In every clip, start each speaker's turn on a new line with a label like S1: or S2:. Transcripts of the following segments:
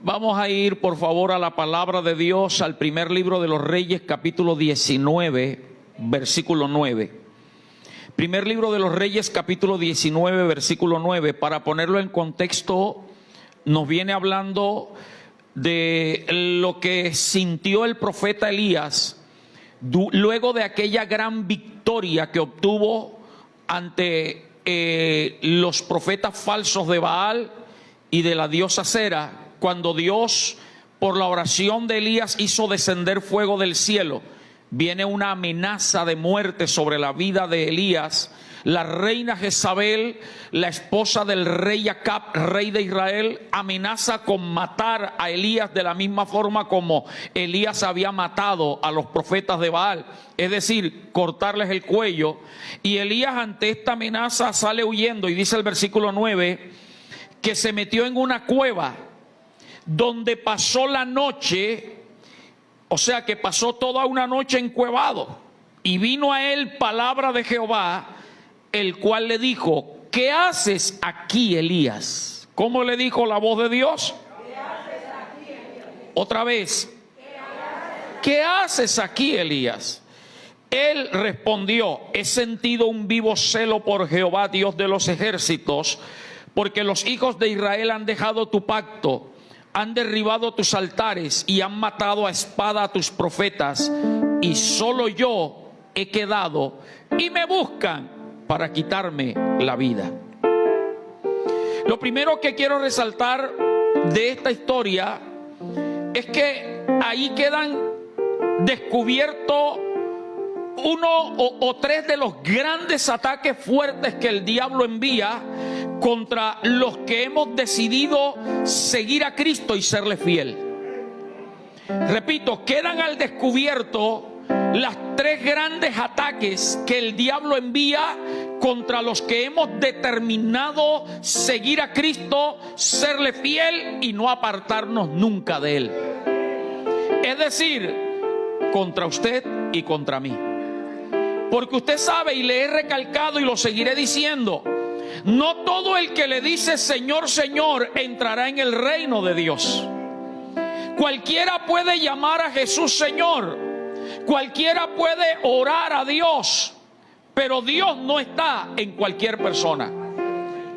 S1: Vamos a ir, por favor, a la palabra de Dios, al primer libro de los Reyes, capítulo 19, versículo 9. Primer libro de los Reyes, capítulo 19, versículo 9. Para ponerlo en contexto, nos viene hablando de lo que sintió el profeta Elías luego de aquella gran victoria que obtuvo ante los profetas falsos de Baal y de la diosa Acera, cuando Dios, por la oración de Elías, hizo descender fuego del cielo. Viene una amenaza de muerte sobre la vida de Elías. La reina Jezabel, la esposa del rey Acab, rey de Israel, amenaza con matar a Elías de la misma forma como Elías había matado a los profetas de Baal, es decir, cortarles el cuello. Y Elías, ante esta amenaza, sale huyendo, y dice el versículo 9 que se metió en una cueva donde pasó la noche, o sea que pasó toda una noche encuevado. Y vino a él palabra de Jehová, el cual le dijo: ¿qué haces aquí, Elías? ¿Cómo le dijo la voz de Dios? ¿Qué haces aquí, Elías? Otra vez, ¿qué haces aquí, Elías? Él respondió: he sentido un vivo celo por Jehová, Dios de los ejércitos, porque los hijos de Israel han dejado tu pacto, han derribado tus altares y han matado a espada a tus profetas, y solo yo he quedado y me buscan para quitarme la vida. Lo primero que quiero resaltar de esta historia es que ahí quedan descubiertos uno o tres de los grandes ataques fuertes que el diablo envía contra los que hemos decidido seguir a Cristo y serle fiel. Repito, quedan al descubierto las tres grandes ataques que el diablo envía contra los que hemos determinado seguir a Cristo, serle fiel y no apartarnos nunca de Él. Es decir, contra usted y contra mí. Porque usted sabe, y le he recalcado y lo seguiré diciendo, no todo el que le dice Señor, Señor entrará en el reino de Dios. Cualquiera puede llamar a Jesús Señor, cualquiera puede orar a Dios, pero Dios no está en cualquier persona.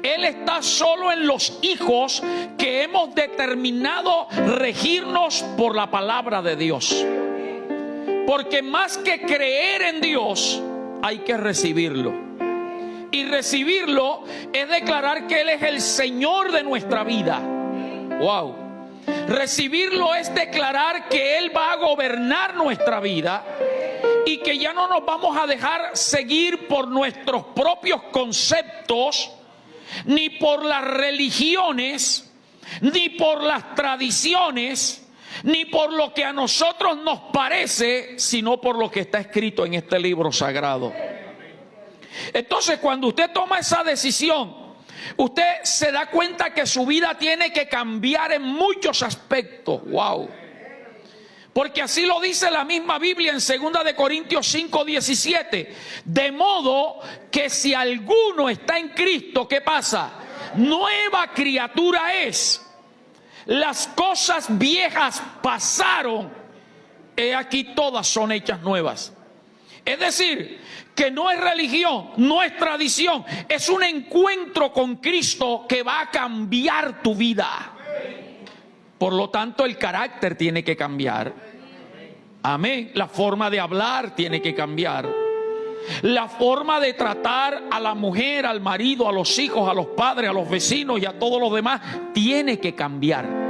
S1: Él está solo en los hijos que hemos determinado regirnos por la palabra de Dios. Porque más que creer en Dios, hay que recibirlo. Y recibirlo es declarar que Él es el Señor de nuestra vida. Wow. Recibirlo es declarar que Él va a gobernar nuestra vida y que ya no nos vamos a dejar seguir por nuestros propios conceptos, ni por las religiones, ni por las tradiciones, ni por lo que a nosotros nos parece, sino por lo que está escrito en este libro sagrado. Entonces, cuando usted toma esa decisión, usted se da cuenta que su vida tiene que cambiar en muchos aspectos. Wow. Porque así lo dice la misma Biblia en 2 de Corintios 5:17. De modo que si alguno está en Cristo, ¿qué pasa? Nueva criatura es. Las cosas viejas pasaron, he aquí todas son hechas nuevas. Es decir, que no es religión, no es tradición, es un encuentro con Cristo que va a cambiar tu vida. Por lo tanto, el carácter tiene que cambiar. Amén. La forma de hablar tiene que cambiar. La forma de tratar a la mujer, al marido, a los hijos, a los padres, a los vecinos y a todos los demás tiene que cambiar.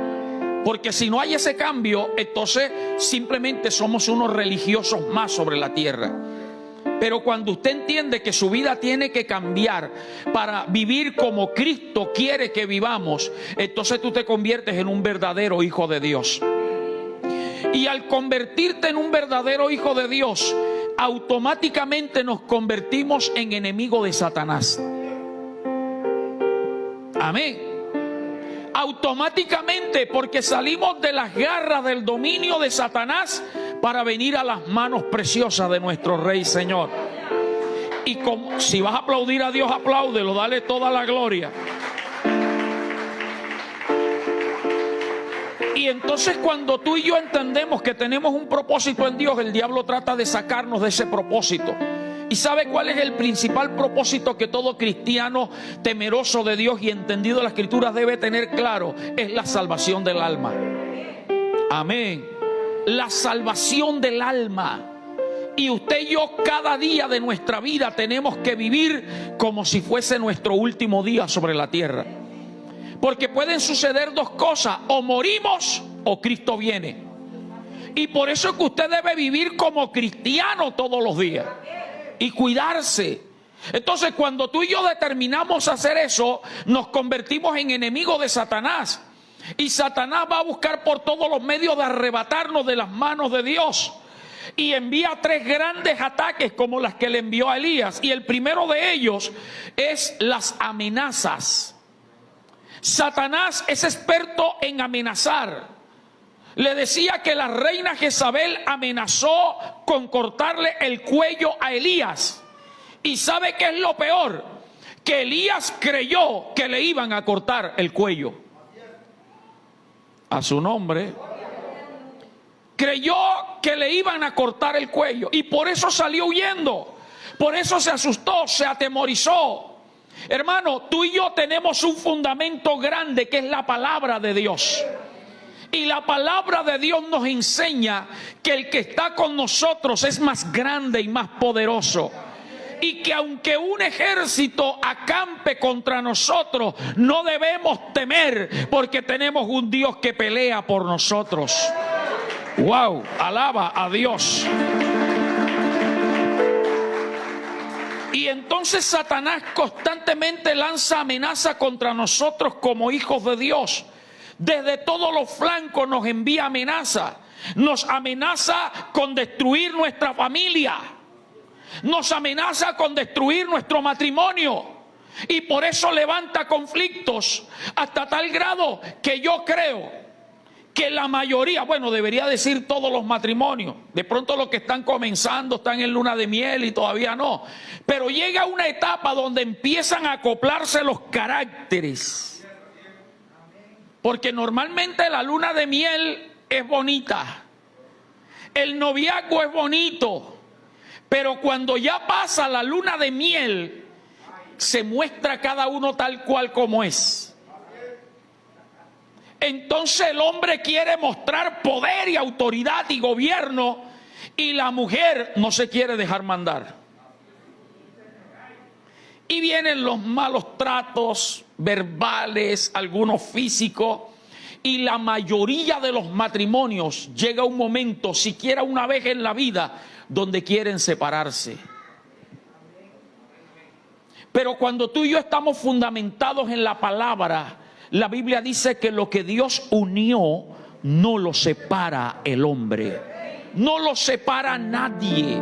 S1: Porque si no hay ese cambio, entonces simplemente somos unos religiosos más sobre la tierra. Pero cuando usted entiende que su vida tiene que cambiar para vivir como Cristo quiere que vivamos, entonces tú te conviertes en un verdadero hijo de Dios. Y al convertirte en un verdadero hijo de Dios, automáticamente nos convertimos en enemigo de Satanás. Amén. Automáticamente, porque salimos de las garras del dominio de Satanás para venir a las manos preciosas de nuestro Rey Señor. Y como, si vas a aplaudir a Dios, apláudelo, dale toda la gloria. Y entonces cuando tú y yo entendemos que tenemos un propósito en Dios, el diablo trata de sacarnos de ese propósito. ¿Y sabe cuál es el principal propósito que todo cristiano temeroso de Dios y entendido de las Escrituras debe tener claro? Es la salvación del alma. Amén. La salvación del alma. Y usted y yo cada día de nuestra vida tenemos que vivir como si fuese nuestro último día sobre la tierra. Porque pueden suceder dos cosas: o morimos o Cristo viene. Y por eso es que usted debe vivir como cristiano todos los días y cuidarse. Entonces, cuando tú y yo determinamos hacer eso, nos convertimos en enemigos de Satanás. Y Satanás va a buscar por todos los medios de arrebatarnos de las manos de Dios. Y envía tres grandes ataques como las que le envió a Elías. Y el primero de ellos es las amenazas. Satanás es experto en amenazar. Le decía que la reina Jezabel amenazó con cortarle el cuello a Elías. ¿Y sabe qué es lo peor? Que Elías creyó que le iban a cortar el cuello. A su nombre. Creyó que le iban a cortar el cuello y por eso salió huyendo. Por eso se asustó, se atemorizó. Hermano, tú y yo tenemos un fundamento grande que es la palabra de Dios. Y la palabra de Dios nos enseña que el que está con nosotros es más grande y más poderoso. Y que aunque un ejército acampe contra nosotros, no debemos temer, porque tenemos un Dios que pelea por nosotros. ¡Wow! Alaba a Dios. Y entonces Satanás constantemente lanza amenaza contra nosotros como hijos de Dios. Desde todos los flancos nos envía amenaza. Nos amenaza con destruir nuestra familia. Nos amenaza con destruir nuestro matrimonio. Y por eso levanta conflictos hasta tal grado que yo creo que la mayoría, bueno, debería decir todos los matrimonios, de pronto los que están comenzando están en luna de miel y todavía no, pero llega una etapa donde empiezan a acoplarse los caracteres. Porque normalmente la luna de miel es bonita, el noviazgo es bonito, pero cuando ya pasa la luna de miel, se muestra cada uno tal cual como es. Entonces el hombre quiere mostrar poder y autoridad y gobierno, y la mujer no se quiere dejar mandar. Y vienen los malos tratos verbales, algunos físicos, y la mayoría de los matrimonios llega un momento, siquiera una vez en la vida, donde quieren separarse. Pero cuando tú y yo estamos fundamentados en la palabra, la Biblia dice que lo que Dios unió no lo separa el hombre, no lo separa nadie.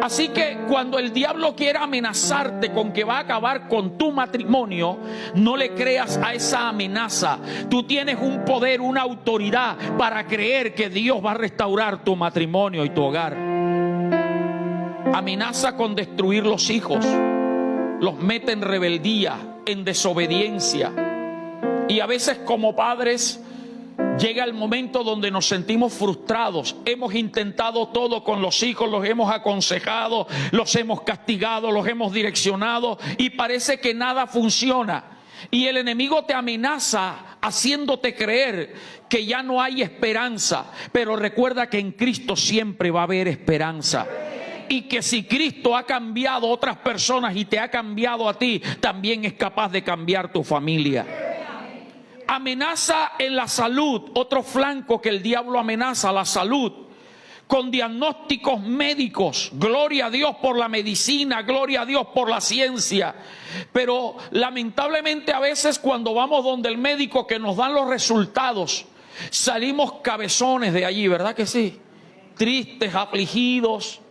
S1: Así que cuando el diablo quiera amenazarte con que va a acabar con tu matrimonio, no le creas a esa amenaza. Tú tienes un poder, una autoridad para creer que Dios va a restaurar tu matrimonio y tu hogar. Amenaza con destruir los hijos, los mete en rebeldía, en desobediencia. Y a veces como padres llega el momento donde nos sentimos frustrados. Hemos intentado todo con los hijos, los hemos aconsejado, los hemos castigado, los hemos direccionado y parece que nada funciona. Y el enemigo te amenaza haciéndote creer que ya no hay esperanza. Pero recuerda que en Cristo siempre va a haber esperanza. Y que si Cristo ha cambiado a otras personas y te ha cambiado a ti, también es capaz de cambiar tu familia. Amenaza en la salud, otro flanco que el diablo amenaza, la salud, con diagnósticos médicos. Gloria a Dios por la medicina, gloria a Dios por la ciencia. Pero lamentablemente a veces cuando vamos donde el médico que nos dan los resultados, salimos cabezones de allí, ¿verdad que sí? Tristes, afligidos.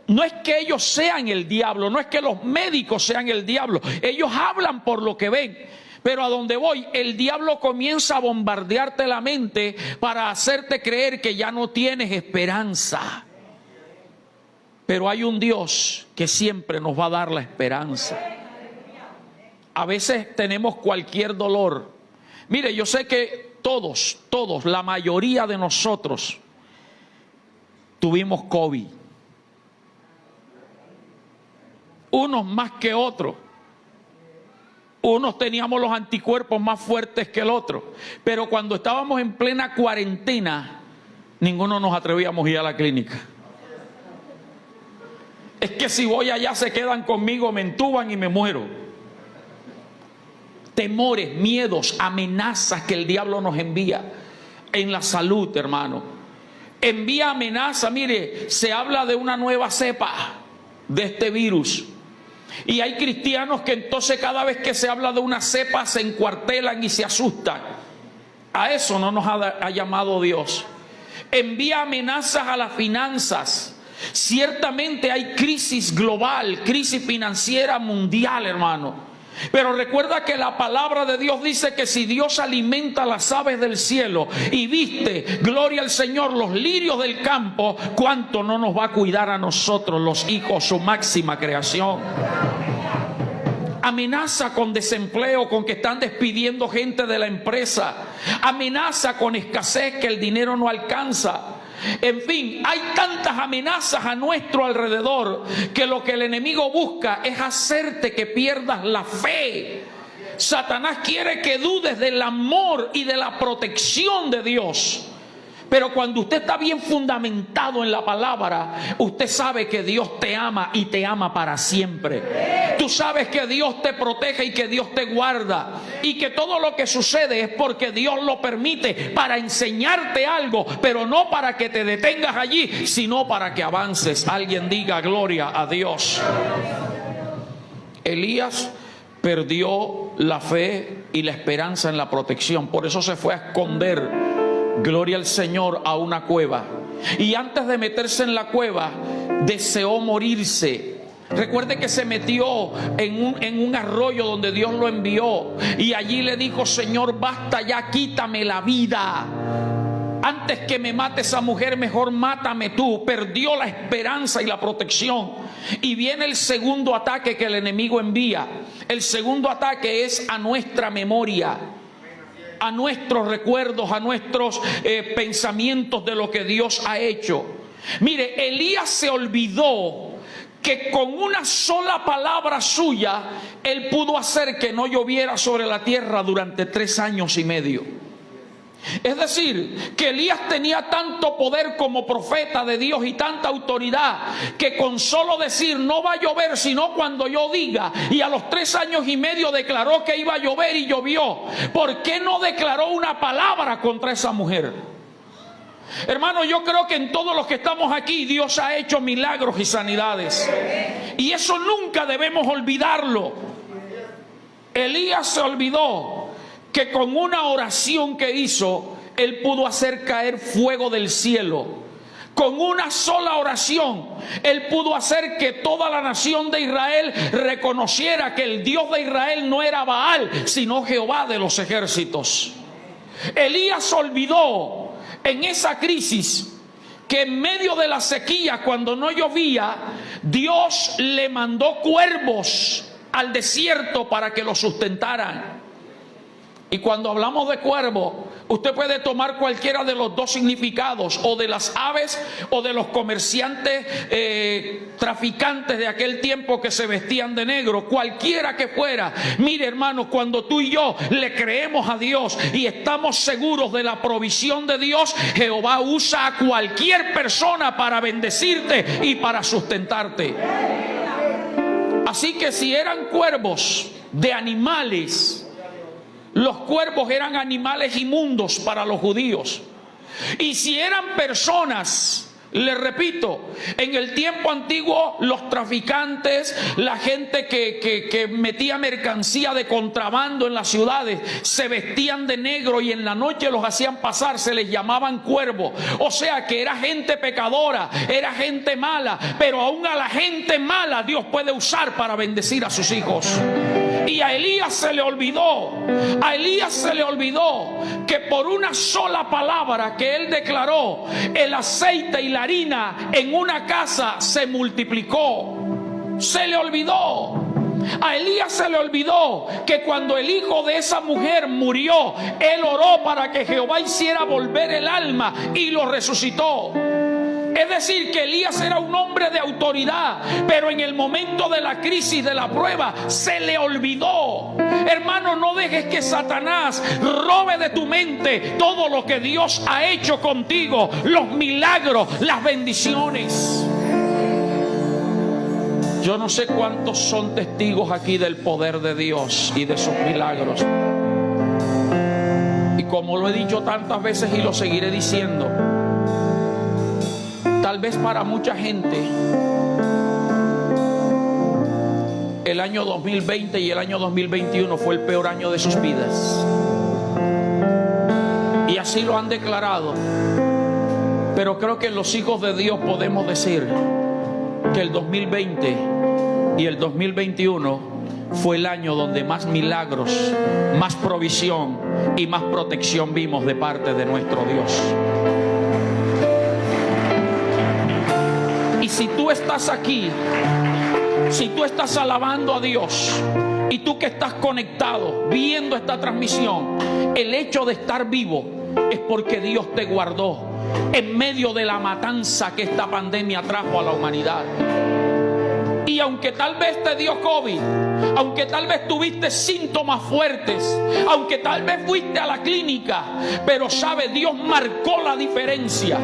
S1: No es que ellos sean el diablo, no es que los médicos sean el diablo. Ellos hablan por lo que ven. Pero a donde voy, el diablo comienza a bombardearte la mente para hacerte creer que ya no tienes esperanza. Pero hay un Dios que siempre nos va a dar la esperanza. A veces tenemos cualquier dolor Mire, yo sé que todos, la mayoría de nosotros tuvimos COVID. Unos más que otros. Unos teníamos los anticuerpos más fuertes que el otro. Pero cuando estábamos en plena cuarentena, ninguno nos atrevíamos a ir a la clínica. Es que si voy allá se quedan conmigo, me entuban y me muero. Temores, miedos, amenazas que el diablo nos envía en la salud, hermano. Envía amenaza. Mire, se habla de una nueva cepa de este virus. Y hay cristianos que entonces cada vez que se habla de una cepa se encuartelan y se asustan. A eso no nos ha llamado Dios. Envía amenazas a las finanzas. Ciertamente hay crisis global, crisis financiera mundial, hermano. Pero recuerda que la palabra de Dios dice que si Dios alimenta las aves del cielo y viste, gloria al Señor, los lirios del campo, ¿cuánto no nos va a cuidar a nosotros, los hijos, su máxima creación? Amenaza con desempleo, con que están despidiendo gente de la empresa. Amenaza con escasez, que el dinero no alcanza. En fin, hay tantas amenazas a nuestro alrededor que lo que el enemigo busca es hacerte que pierdas la fe. Satanás quiere que dudes del amor y de la protección de Dios. Pero cuando usted está bien fundamentado en la palabra, usted sabe que Dios te ama y te ama para siempre. Tú sabes que Dios te protege y que Dios te guarda. Y que todo lo que sucede es porque Dios lo permite para enseñarte algo, pero no para que te detengas allí, sino para que avances. Alguien diga gloria a Dios. Elías perdió la fe y la esperanza en la protección. Por eso se fue a esconder, gloria al Señor, a una cueva. Y antes de meterse en la cueva, deseó morirse. Recuerde que se metió en un arroyo donde Dios lo envió. Y allí le dijo: Señor, basta ya, quítame la vida. Antes que me mate esa mujer, mejor mátame tú. Perdió la esperanza y la protección. Y viene el segundo ataque que el enemigo envía. El segundo ataque es a nuestra memoria, a nuestros recuerdos, a nuestros pensamientos de lo que Dios ha hecho. Mire, Elías se olvidó que con una sola palabra suya, él pudo hacer que no lloviera sobre la tierra durante 3 años y medio. Es decir, que Elías tenía tanto poder como profeta de Dios y tanta autoridad, que con solo decir no va a llover sino cuando yo diga, y a los 3 años y medio declaró que iba a llover y llovió. ¿Por qué no declaró una palabra contra esa mujer? Hermano, yo creo que en todos los que estamos aquí Dios ha hecho milagros y sanidades, y eso nunca debemos olvidarlo. Elías se olvidó que con una oración que hizo, él pudo hacer caer fuego del cielo. Con una sola oración, él pudo hacer que toda la nación de Israel reconociera que el Dios de Israel no era Baal, sino Jehová de los ejércitos. Elías olvidó en esa crisis que en medio de la sequía, cuando no llovía, Dios le mandó cuervos al desierto para que lo sustentaran. Y cuando hablamos de cuervo, usted puede tomar cualquiera de los dos significados, o de las aves o de los comerciantes traficantes de aquel tiempo que se vestían de negro, cualquiera que fuera. Mire, hermanos, cuando tú y yo le creemos a Dios y estamos seguros de la provisión de Dios, Jehová usa a cualquier persona para bendecirte y para sustentarte. Así que si eran cuervos de animales, los cuervos eran animales inmundos para los judíos. Y si eran personas, les repito, en el tiempo antiguo los traficantes, la gente que metía mercancía de contrabando en las ciudades, se vestían de negro y en la noche los hacían pasar, se les llamaban cuervos. O sea que era gente pecadora, era gente mala, pero aún a la gente mala Dios puede usar para bendecir a sus hijos. Y a Elías se le olvidó que por una sola palabra que él declaró, el aceite y la harina en una casa se multiplicó. Se le olvidó. A Elías se le olvidó que cuando el hijo de esa mujer murió, él oró para que Jehová hiciera volver el alma y lo resucitó. Es decir, que Elías era un hombre de autoridad, pero en el momento de la crisis, de la prueba, se le olvidó. Hermano, no dejes que Satanás robe de tu mente todo lo que Dios ha hecho contigo, los milagros, las bendiciones. Yo no sé cuántos son testigos aquí del poder de Dios y de sus milagros. Y como lo he dicho tantas veces y lo seguiré diciendo, tal vez para mucha gente el año 2020 y el año 2021 fue el peor año de sus vidas. Y así lo han declarado. Pero creo que los hijos de Dios podemos decir que el 2020 y el 2021 fue el año donde más milagros, más provisión y más protección vimos de parte de nuestro Dios. Y si tú estás aquí, si tú estás alabando a Dios, y tú que estás conectado, viendo esta transmisión, el hecho de estar vivo es porque Dios te guardó en medio de la matanza que esta pandemia trajo a la humanidad. Y aunque tal vez te dio COVID, aunque tal vez tuviste síntomas fuertes, aunque tal vez fuiste a la clínica, pero sabe, Dios marcó la diferencia.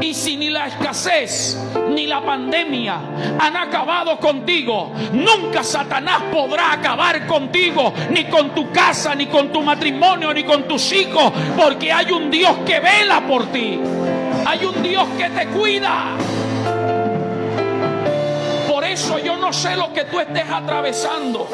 S1: Y si ni la escasez ni la pandemia han acabado contigo, nunca Satanás podrá acabar contigo, ni con tu casa, ni con tu matrimonio, ni con tus hijos, porque hay un Dios que vela por ti, hay un Dios que te cuida. Por eso yo no sé lo que tú estés atravesando.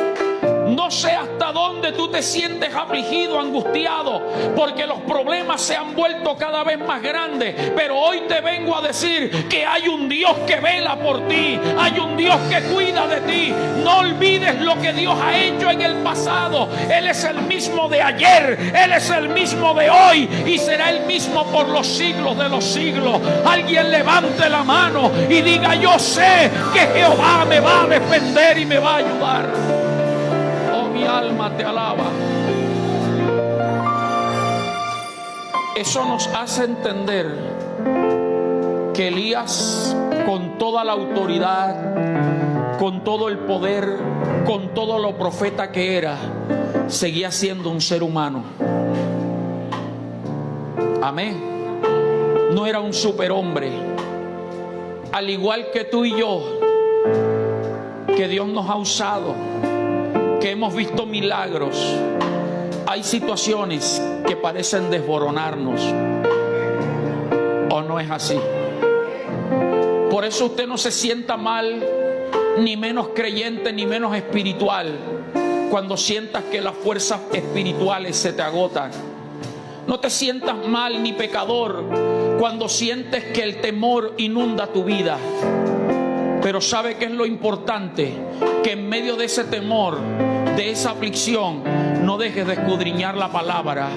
S1: No sé hasta dónde tú te sientes afligido, angustiado, porque los problemas se han vuelto cada vez más grandes. Pero hoy te vengo a decir que hay un Dios que vela por ti, hay un Dios que cuida de ti. No olvides lo que Dios ha hecho en el pasado. Él es el mismo de ayer, Él es el mismo de hoy y será el mismo por los siglos de los siglos. Alguien levante la mano y diga: yo sé que Jehová me va a defender y me va a ayudar. Mi alma te alaba. Eso nos hace entender que Elías, con toda la autoridad, con todo el poder, con todo lo profeta que era, seguía siendo un ser humano. Amén. No era un superhombre. Al igual que tú y yo, que Dios nos ha usado, que hemos visto milagros, hay situaciones que parecen desboronarnos. ¿O no es así? Por eso usted no se sienta mal, ni menos creyente, ni menos espiritual, cuando sientas que las fuerzas espirituales se te agotan. No te sientas mal ni pecador cuando sientes que el temor inunda tu vida. Pero ¿sabe qué es lo importante? Que en medio de ese temor, de esa aflicción, no dejes de escudriñar la palabra,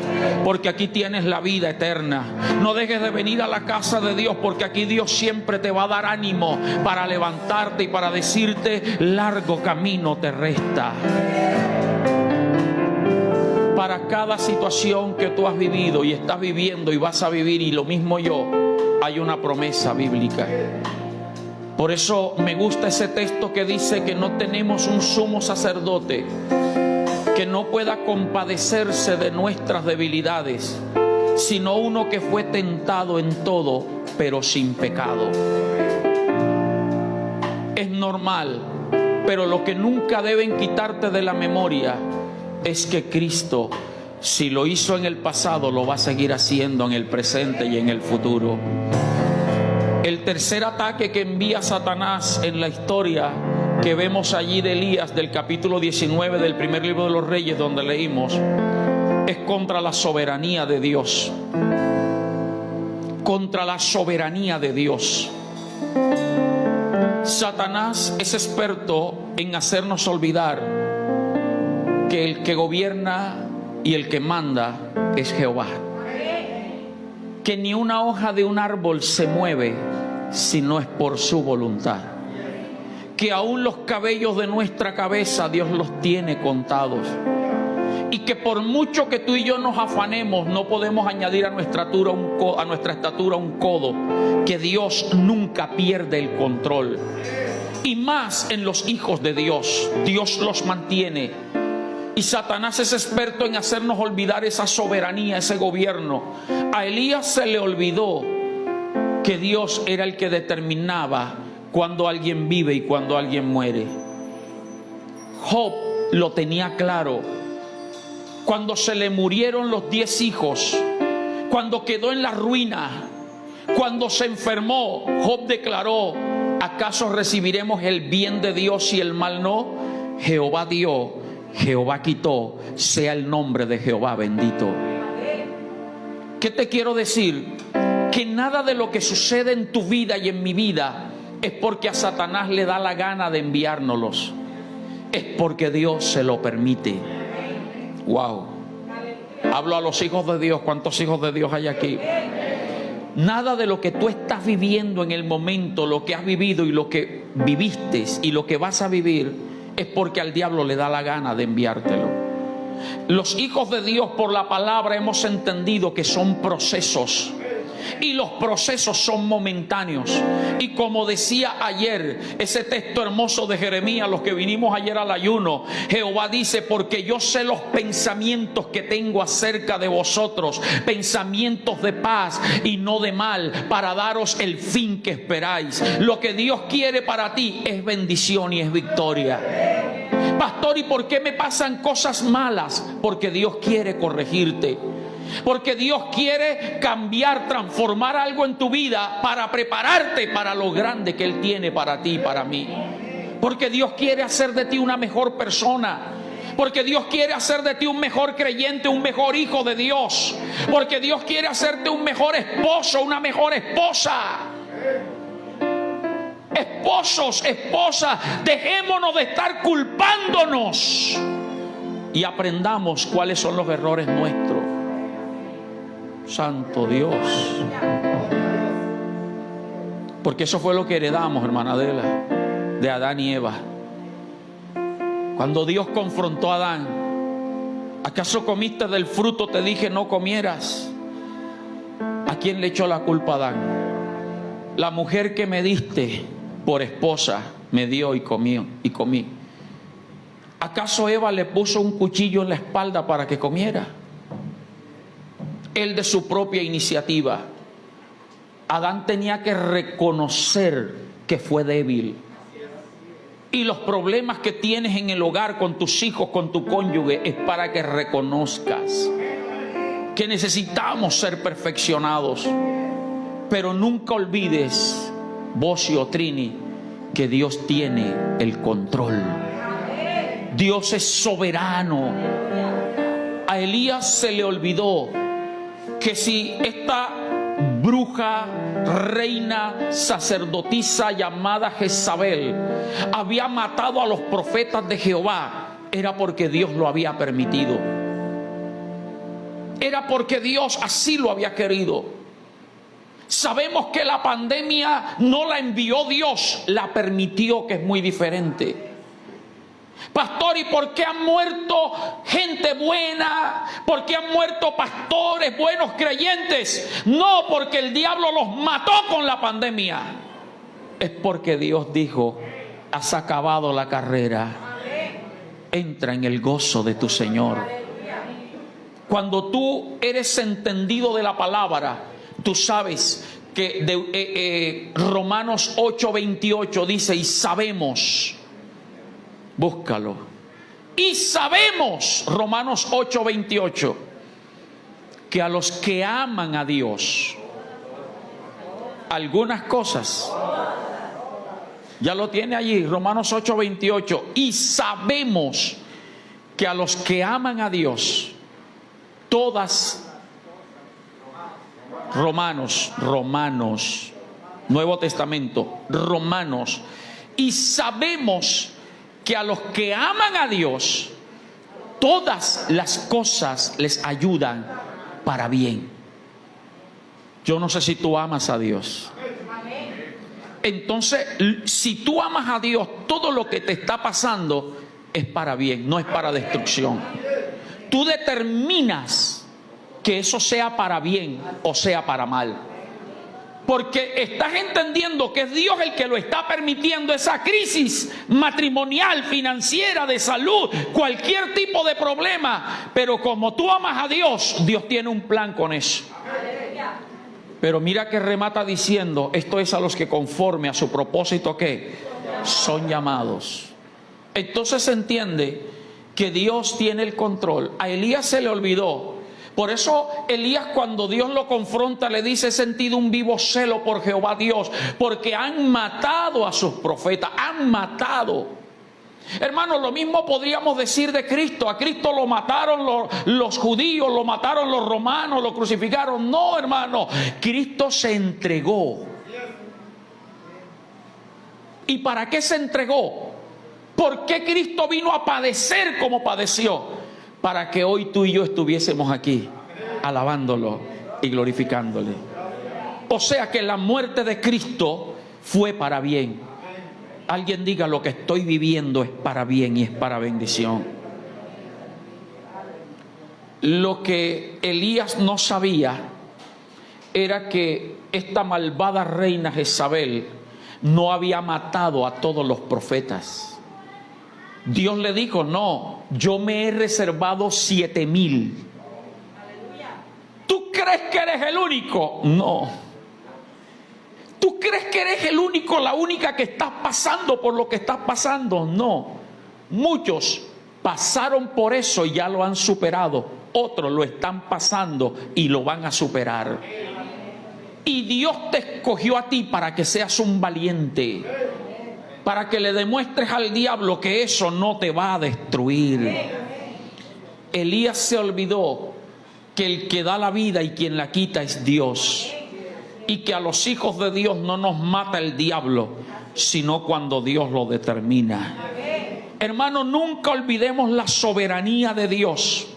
S1: porque aquí tienes la vida eterna. No dejes de venir a la casa de Dios, porque aquí Dios siempre te va a dar ánimo para levantarte y para decirte: largo camino te resta. Para cada situación que tú has vivido y estás viviendo y vas a vivir, y lo mismo yo, hay una promesa bíblica. Por eso me gusta ese texto que dice que no tenemos un sumo sacerdote que no pueda compadecerse de nuestras debilidades, sino uno que fue tentado en todo, pero sin pecado. Es normal, pero lo que nunca deben quitarte de la memoria es que Cristo, si lo hizo en el pasado, lo va a seguir haciendo en el presente y en el futuro. El tercer ataque que envía Satanás en la historia que vemos allí de Elías, del capítulo 19 del primer libro de los Reyes, donde leímos, es contra la soberanía de Dios. Contra la soberanía de Dios. Satanás es experto en hacernos olvidar que el que gobierna y el que manda es Jehová. Que ni una hoja de un árbol se mueve si no es por su voluntad. que aún los cabellos de nuestra cabeza Dios los tiene contados. Y que por mucho que tú y yo nos afanemos, no podemos añadir a nuestra estatura un codo. Que Dios nunca pierde el control. Y más en los hijos de Dios. Dios los mantiene. Y Satanás es experto en hacernos olvidar esa soberanía, ese gobierno. A Elías se le olvidó que Dios era el que determinaba cuando alguien vive y cuando alguien muere. Job lo tenía claro. Cuando se le murieron los 10 hijos, cuando quedó en la ruina, cuando se enfermó, Job declaró: ¿acaso recibiremos el bien de Dios y el mal no? Jehová dio, Jehová quitó, sea el nombre de Jehová bendito. ¿Qué te quiero decir? Que nada de lo que sucede en tu vida y en mi vida es porque a Satanás le da la gana de enviárnoslos. Es porque Dios se lo permite. Wow. Hablo a los hijos de Dios. ¿Cuántos hijos de Dios hay aquí? Nada de lo que tú estás viviendo en el momento, lo que has vivido y lo que viviste y lo que vas a vivir, es porque al diablo le da la gana de enviártelo. Los hijos de Dios, por la palabra, hemos entendido que son procesos. Y los procesos son momentáneos. Y como decía ayer, ese texto hermoso de Jeremías, los que vinimos ayer al ayuno, Jehová dice: porque yo sé los pensamientos que tengo acerca de vosotros, pensamientos de paz y no de mal, para daros el fin que esperáis. Lo que Dios quiere para ti es bendición y es victoria. Pastor, ¿y por qué me pasan cosas malas? Porque Dios quiere corregirte. Porque Dios quiere cambiar, transformar algo en tu vida para prepararte para lo grande que Él tiene para ti y para mí. Porque Dios quiere hacer de ti una mejor persona. Porque Dios quiere hacer de ti un mejor creyente, un mejor hijo de Dios. Porque Dios quiere hacerte un mejor esposo, una mejor esposa. Esposos, esposas, dejémonos de estar culpándonos y aprendamos cuáles son los errores nuestros. Santo Dios. Porque eso fue lo que heredamos, hermana Adela, de Adán y Eva. Cuando Dios confrontó a Adán: ¿acaso comiste del fruto? Te dije no comieras. ¿A quién le echó la culpa a Adán? La mujer que me diste por esposa me dio y comí. ¿Acaso Eva le puso un cuchillo en la espalda para que comiera? Él de su propia iniciativa. Adán tenía que reconocer que fue débil. Y los problemas que tienes en el hogar, con tus hijos, con tu cónyuge, es para que reconozcas que necesitamos ser perfeccionados. Pero nunca olvides, Bocio, Trini, que Dios tiene el control. Dios es soberano. A Elías se le olvidó que si esta bruja, reina, sacerdotisa llamada Jezabel había matado a los profetas de Jehová, era porque Dios lo había permitido. Era porque Dios así lo había querido. Sabemos que la pandemia no la envió Dios, la permitió, que es muy diferente. Pastor, ¿y por qué han muerto gente buena? ¿Por qué han muerto pastores, buenos creyentes? No porque el diablo los mató con la pandemia. Es porque Dios dijo: has acabado la carrera, entra en el gozo de tu Señor. Cuando tú eres entendido de la palabra, tú sabes que Romanos 8:28 dice: y sabemos. Búscalo. Y sabemos, Romanos 8:28, que a los que aman a Dios, algunas cosas, ya lo tiene allí, Romanos 8:28. Y sabemos que a los que aman a Dios, todas, Romanos, Nuevo Testamento, Romanos. Y sabemos que a los que aman a Dios, todas las cosas les ayudan para bien. Yo no sé si tú amas a Dios. Entonces, si tú amas a Dios, todo lo que te está pasando es para bien, no es para destrucción. Tú determinas que eso sea para bien o sea para mal. Porque estás entendiendo que es Dios el que lo está permitiendo, esa crisis matrimonial, financiera, de salud, cualquier tipo de problema. Pero como tú amas a Dios, Dios tiene un plan con eso. Pero mira que remata diciendo, esto es a los que conforme a su propósito que son llamados. Entonces se entiende que Dios tiene el control. A Elías se le olvidó. Por eso Elías, cuando Dios lo confronta, le dice: he sentido un vivo celo por Jehová Dios, porque han matado a sus profetas, han matado. Hermanos, lo mismo podríamos decir de Cristo. A Cristo lo mataron los judíos, lo mataron los romanos, lo crucificaron. No, hermano, Cristo se entregó. ¿Y para qué se entregó? ¿Por qué Cristo vino a padecer como padeció? Para que hoy tú y yo estuviésemos aquí, alabándolo y glorificándole. O sea que la muerte de Cristo fue para bien. Alguien diga: lo que estoy viviendo es para bien y es para bendición. Lo que Elías no sabía era que esta malvada reina Jezabel no había matado a todos los profetas. Dios le dijo: no, yo me he reservado 7,000. ¿Tú crees que eres el único? No. ¿Tú crees que eres el único, la única que estás pasando por lo que estás pasando? No. Muchos pasaron por eso y ya lo han superado. Otros lo están pasando y lo van a superar. Y Dios te escogió a ti para que seas un valiente, para que le demuestres al diablo que eso no te va a destruir. Elías se olvidó que el que da la vida y quien la quita es Dios, y que a los hijos de Dios no nos mata el diablo, sino cuando Dios lo determina. Hermano, nunca olvidemos la soberanía de Dios.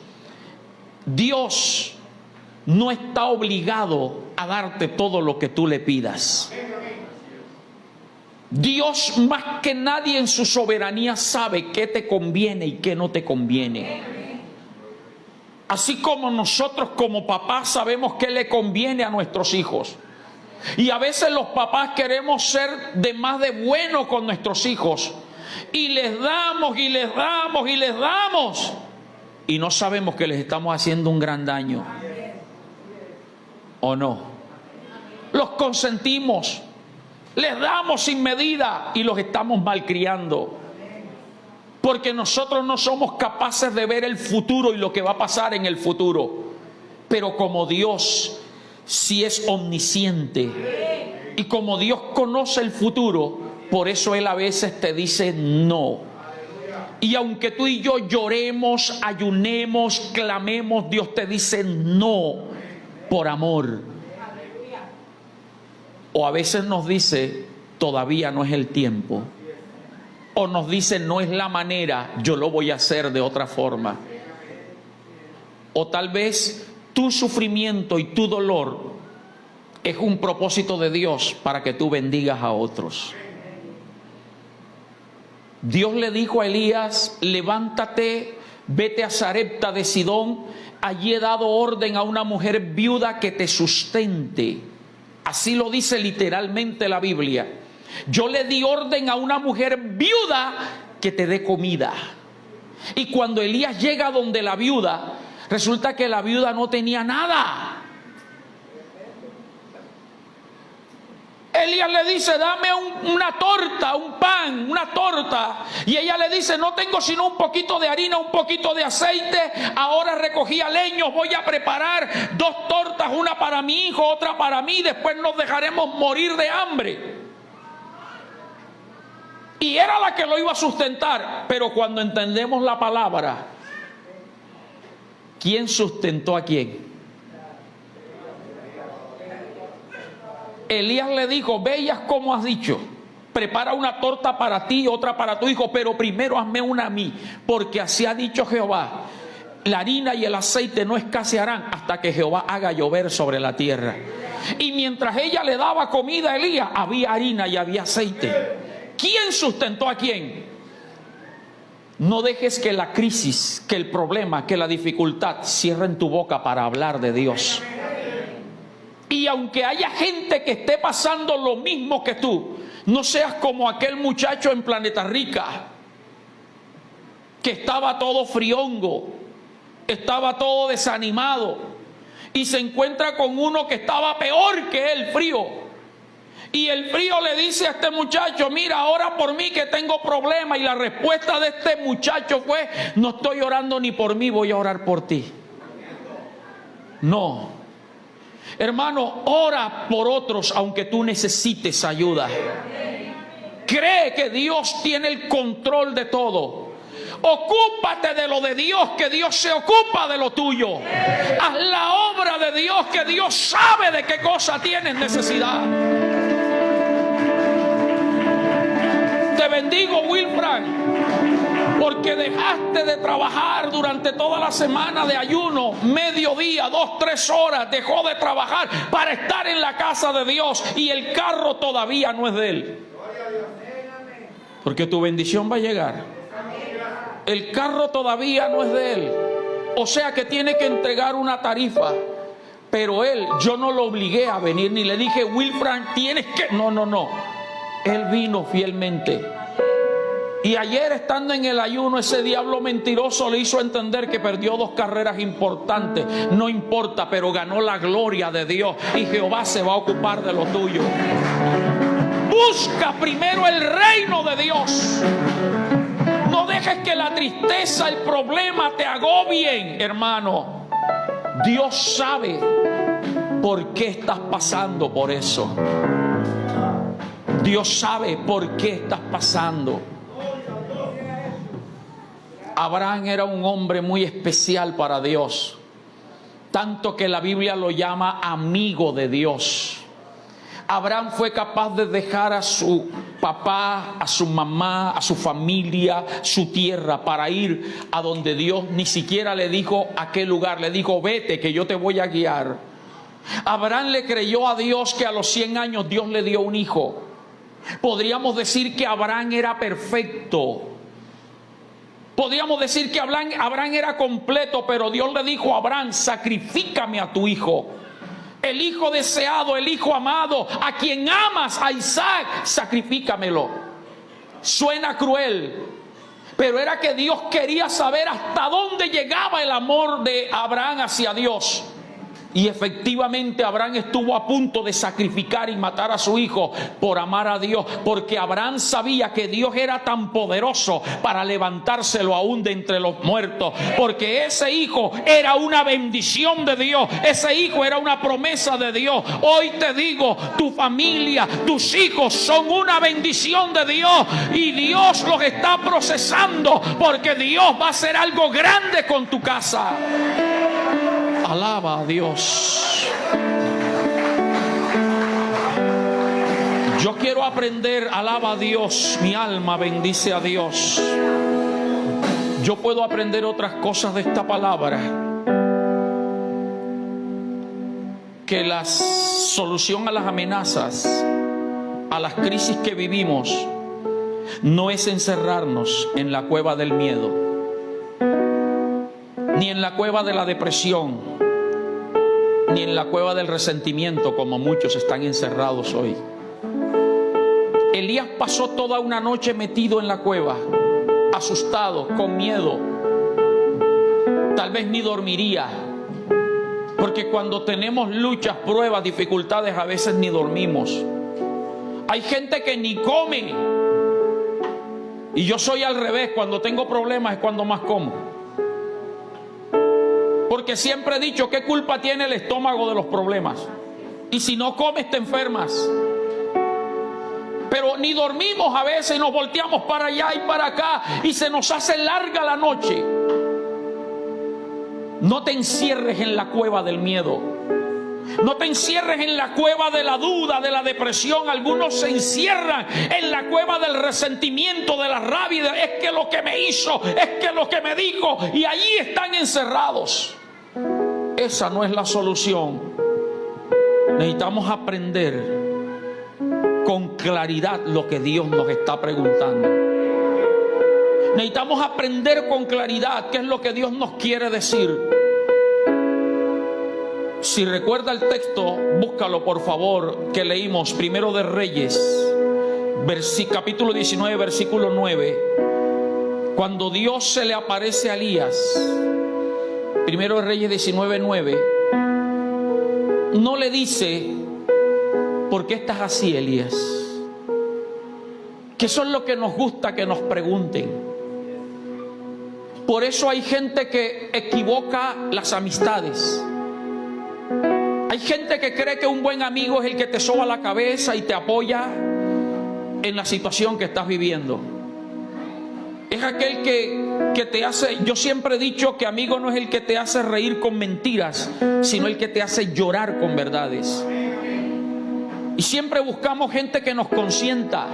S1: Dios no está obligado a darte todo lo que tú le pidas. Dios, más que nadie en su soberanía, sabe qué te conviene y qué no te conviene. Así como nosotros como papás sabemos qué le conviene a nuestros hijos. Y a veces los papás queremos ser de más de bueno con nuestros hijos. Y les damos, y les damos, y les damos. Y no sabemos que les estamos haciendo un gran daño. ¿O no? Los consentimos. Les damos sin medida y los estamos malcriando. Porque nosotros no somos capaces de ver el futuro y lo que va a pasar en el futuro. Pero como Dios sí es omnisciente y como Dios conoce el futuro, por eso Él a veces te dice no. Y aunque tú y yo lloremos, ayunemos, clamemos, Dios te dice no por amor. O a veces nos dice: todavía no es el tiempo. O nos dice: no es la manera, yo lo voy a hacer de otra forma. O tal vez tu sufrimiento y tu dolor es un propósito de Dios para que tú bendigas a otros. Dios le dijo a Elías: levántate, vete a Sarepta de Sidón, allí he dado orden a una mujer viuda que te sustente. Así lo dice literalmente la Biblia. Yo le di orden a una mujer viuda que te dé comida. Y cuando Elías llega donde la viuda, resulta que la viuda no tenía nada. Elías le dice: dame una torta, un pan, una torta. Y ella le dice: no tengo sino un poquito de harina, un poquito de aceite. Ahora recogía leños, voy a preparar 2 tortas, una para mi hijo, otra para mí. Después nos dejaremos morir de hambre. Y era la que lo iba a sustentar. Pero cuando entendemos la palabra, ¿quién sustentó a quién? Elías le dijo: ve y haz como has dicho, prepara una torta para ti y otra para tu hijo, pero primero hazme una a mí, porque así ha dicho Jehová: la harina y el aceite no escasearán hasta que Jehová haga llover sobre la tierra. Y mientras ella le daba comida a Elías, había harina y había aceite. ¿Quién sustentó a quién? No dejes que la crisis, que el problema, que la dificultad cierren tu boca para hablar de Dios. Y aunque haya gente que esté pasando lo mismo que tú, no seas como aquel muchacho en Planeta Rica, que estaba todo friongo, estaba todo desanimado, y se encuentra con uno que estaba peor que él, frío. Y el frío le dice a este muchacho: mira, ora por mí que tengo problemas. Y la respuesta de este muchacho fue: no estoy orando ni por mí, voy a orar por ti. No, hermano, ora por otros aunque tú necesites ayuda. Cree que Dios tiene el control de todo. Ocúpate de lo de Dios, que Dios se ocupa de lo tuyo. Haz la obra de Dios, que Dios sabe de qué cosa tienes necesidad. Te bendigo, Wilfran, porque dejaste de trabajar durante toda la semana de ayuno, mediodía, 2-3 horas, dejó de trabajar para estar en la casa de Dios, y el carro todavía no es de él. Porque tu bendición va a llegar. El carro todavía no es de él. O sea que tiene que entregar una tarifa. Pero él, yo no lo obligué a venir, ni le dije: Wilfran, tienes que... No. Él vino fielmente. Y ayer, estando en el ayuno, ese diablo mentiroso le hizo entender que perdió 2 carreras importantes. No importa, pero ganó la gloria de Dios, y Jehová se va a ocupar de lo tuyo. Busca primero el reino de Dios. No dejes que la tristeza, el problema te agobien, hermano. Dios sabe por qué estás pasando por eso. Dios sabe por qué estás pasando. Abraham era un hombre muy especial para Dios, tanto que la Biblia lo llama amigo de Dios. Abraham fue capaz de dejar a su papá, a su mamá, a su familia, su tierra, para ir a donde Dios ni siquiera le dijo a qué lugar. Le dijo: vete, que yo te voy a guiar. Abraham le creyó a Dios que a los 100 años Dios le dio un hijo. Podríamos decir que Abraham era perfecto. Podríamos decir que Abraham era completo, pero Dios le dijo a Abraham: sacrifícame a tu hijo. El hijo deseado, el hijo amado, a quien amas, a Isaac, sacrifícamelo. Suena cruel, pero era que Dios quería saber hasta dónde llegaba el amor de Abraham hacia Dios. Y efectivamente Abraham estuvo a punto de sacrificar y matar a su hijo por amar a Dios, porque Abraham sabía que Dios era tan poderoso para levantárselo aún de entre los muertos, porque ese hijo era una bendición de Dios, ese hijo era una promesa de Dios. Hoy te digo, tu familia, tus hijos son una bendición de Dios, y Dios los está procesando, porque Dios va a hacer algo grande con tu casa. Alaba a Dios. Yo quiero aprender. Alaba a Dios. Mi alma bendice a Dios. Yo puedo aprender otras cosas de esta palabra. Que la solución a las amenazas, a las crisis que vivimos, no es encerrarnos en la cueva del miedo, ni en la cueva de la depresión, ni en la cueva del resentimiento, como muchos están encerrados hoy. Elías pasó toda una noche metido en la cueva, asustado, con miedo. Tal vez ni dormiría, porque cuando tenemos luchas, pruebas, dificultades, a veces ni dormimos. Hay gente que ni come, y yo soy al revés. Cuando tengo problemas es cuando más como. Porque siempre he dicho: ¿qué culpa tiene el estómago de los problemas? Y si no comes te enfermas. Pero ni dormimos a veces, nos volteamos para allá y para acá, y se nos hace larga la noche. No te encierres en la cueva del miedo. No te encierres en la cueva de la duda, de la depresión. Algunos se encierran en la cueva del resentimiento, de la rabia. Es que lo que me hizo, es que lo que me dijo, y allí están encerrados. Esa no es la solución. Necesitamos aprender con claridad lo que Dios nos está preguntando. Necesitamos aprender con claridad qué es lo que Dios nos quiere decir. Si recuerda el texto, búscalo por favor, que leímos Primero de Reyes, capítulo 19, versículo 9. Cuando Dios se le aparece a Elías, Primero de Reyes 19, 9, no le dice: ¿por qué estás así, Elías? Que eso es lo que nos gusta que nos pregunten. Por eso hay gente que equivoca las amistades. Hay gente que cree que un buen amigo es el que te soba la cabeza y te apoya en la situación que estás viviendo. Es aquel que te hace... Yo siempre he dicho que amigo no es el que te hace reír con mentiras, sino el que te hace llorar con verdades. Y siempre buscamos gente que nos consienta,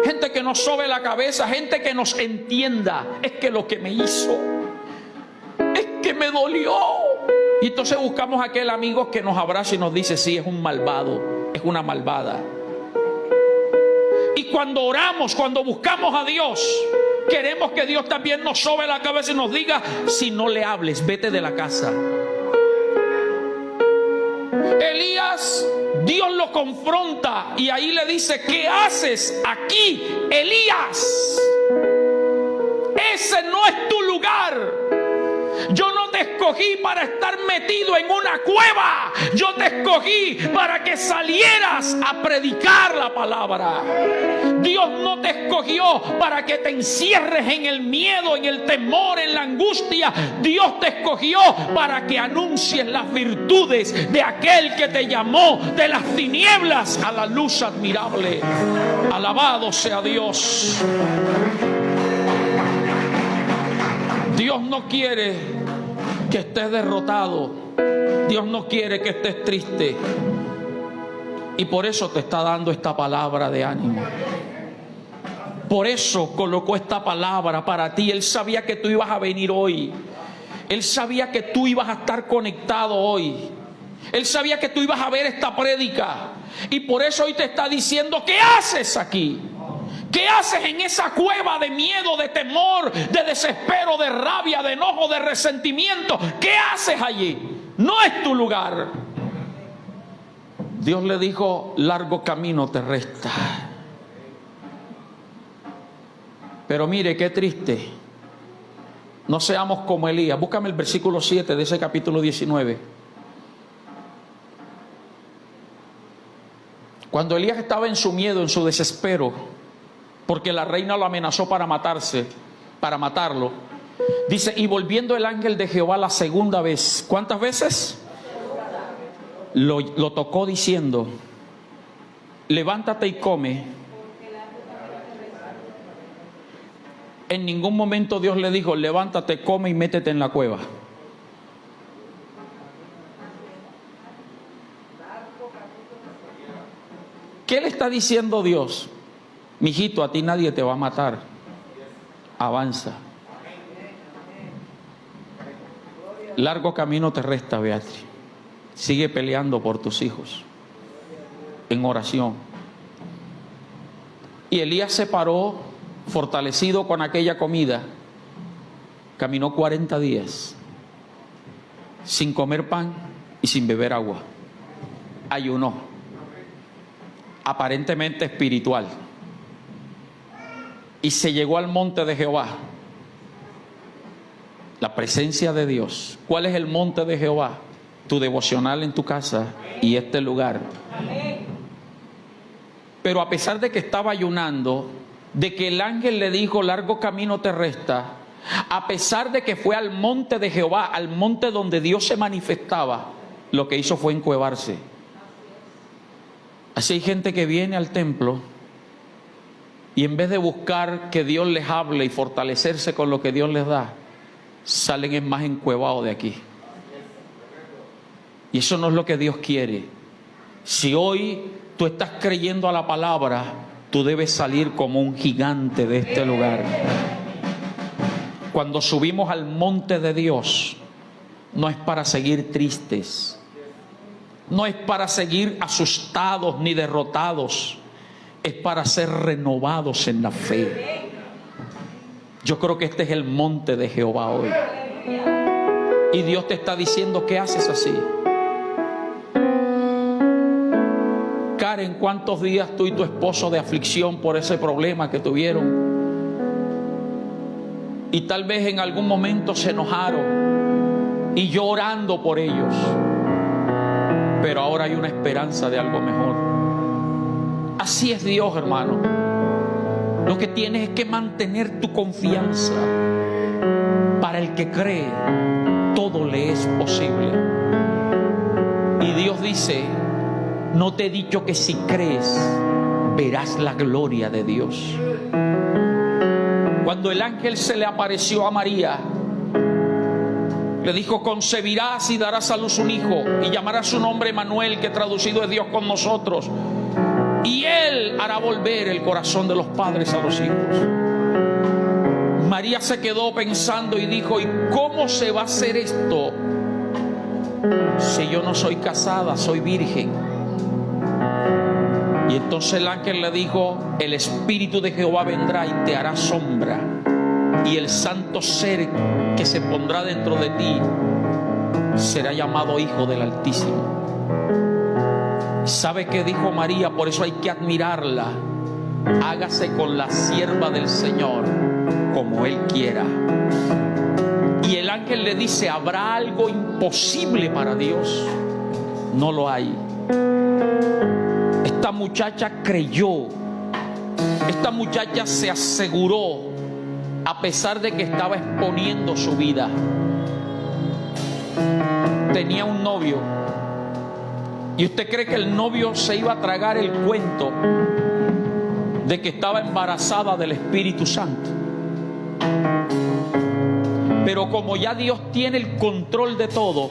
S1: gente que nos sobe la cabeza, gente que nos entienda. Es que lo que me hizo, es que me dolió. Y entonces buscamos aquel amigo que nos abraza y nos dice: sí, es un malvado, es una malvada. Y cuando oramos, cuando buscamos a Dios, queremos que Dios también nos sobe la cabeza y nos diga: si no le hables, vete de la casa. Elías, Dios lo confronta y ahí le dice: ¿qué haces aquí, Elías? Ese no es tu lugar. Yo no te escogí para estar metido en una cueva. Yo te escogí para que salieras a predicar la palabra. Dios no te escogió para que te encierres en el miedo, en el temor, en la angustia. Dios te escogió para que anuncies las virtudes de aquel que te llamó de las tinieblas a la luz admirable. Alabado sea Dios. Dios no quiere que estés derrotado. Dios no quiere que estés triste. Y por eso te está dando esta palabra de ánimo. Por eso colocó esta palabra para ti. Él sabía que tú ibas a venir hoy. Él sabía que tú ibas a estar conectado hoy. Él sabía que tú ibas a ver esta prédica. Y por eso hoy te está diciendo: ¿qué haces aquí? ¿Qué haces en esa cueva de miedo, de temor, de desespero, de rabia, de enojo, de resentimiento? ¿Qué haces allí? No es tu lugar. Dios le dijo: largo camino te resta. Pero mire qué triste. No seamos como Elías. Búscame el versículo 7 de ese capítulo 19. Cuando Elías estaba en su miedo, en su desespero, porque la reina lo amenazó para matarlo. Dice: y volviendo el ángel de Jehová la segunda vez. ¿Cuántas veces? Lo tocó diciendo: levántate y come. En ningún momento Dios le dijo: levántate, come y métete en la cueva. ¿Qué le está diciendo Dios? Mijito, a ti nadie te va a matar. Avanza. Largo camino te resta, Beatriz. Sigue peleando por tus hijos en oración. Y Elías se paró, fortalecido con aquella comida. Caminó 40 días sin comer pan y sin beber agua. Ayunó, aparentemente espiritual. Y se llegó al monte de Jehová, la presencia de Dios. ¿Cuál es el monte de Jehová? Tu devocional en tu casa y este lugar. Pero a pesar de que estaba ayunando, de que el ángel le dijo: largo camino te resta, a pesar de que fue al monte de Jehová, al monte donde Dios se manifestaba, lo que hizo fue encuevarse. Así hay gente que viene al templo y en vez de buscar que Dios les hable y fortalecerse con lo que Dios les da, salen más encuevados de aquí. Y eso no es lo que Dios quiere. Si hoy tú estás creyendo a la palabra, tú debes salir como un gigante de este lugar. Cuando subimos al monte de Dios, no es para seguir tristes. no es para seguir asustados ni derrotados, es para ser renovados en la fe. Yo creo que este es el monte de Jehová hoy. Y Dios te está diciendo, ¿qué haces así? Karen, ¿cuántos días tú y tu esposo de aflicción por ese problema que tuvieron? Y tal vez en algún momento se enojaron y yo orando por ellos. Pero ahora hay una esperanza de algo mejor. Así es Dios, hermano. Lo que tienes es que mantener tu confianza. Para el que cree, todo le es posible. Y Dios dice, no te he dicho que si crees, verás la gloria de Dios. Cuando el ángel se le apareció a María, le dijo, concebirás y darás a luz un hijo y llamarás su nombre Emmanuel, que traducido es Dios con nosotros. Y Él hará volver el corazón de los padres a los hijos. María se quedó pensando y dijo, ¿y cómo se va a hacer esto si yo no soy casada, soy virgen? Y entonces el ángel le dijo, el Espíritu de Jehová vendrá y te hará sombra, y el santo ser que se pondrá dentro de ti será llamado Hijo del Altísimo. ¿Sabe qué dijo María? Por eso hay que admirarla. Hágase con la sierva del Señor como Él quiera. Y el ángel le dice, ¿habrá algo imposible para Dios? No lo hay. Esta muchacha creyó. Esta muchacha se aseguró, a pesar de que estaba exponiendo su vida. Tenía un novio. ¿Y usted cree que el novio se iba a tragar el cuento de que estaba embarazada del Espíritu Santo? Pero como ya Dios tiene el control de todo,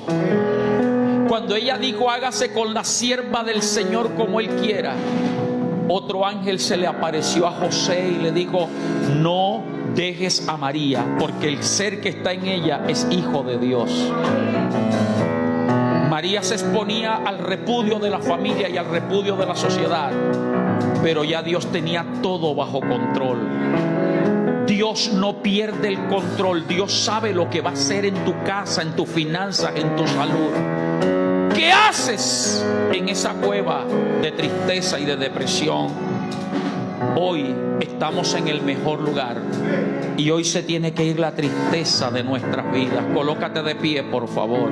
S1: cuando ella dijo, hágase con la sierva del Señor como Él quiera, otro ángel se le apareció a José y le dijo, no dejes a María, porque el ser que está en ella es hijo de Dios. María se exponía al repudio de la familia y al repudio de la sociedad, pero ya Dios tenía todo bajo control. Dios no pierde el control. Dios sabe lo que va a hacer en tu casa, en tus finanzas, en tu salud. ¿Qué haces en esa cueva de tristeza y de depresión? Hoy estamos en el mejor lugar y hoy se tiene que ir la tristeza de nuestras vidas. Colócate de pie, por favor.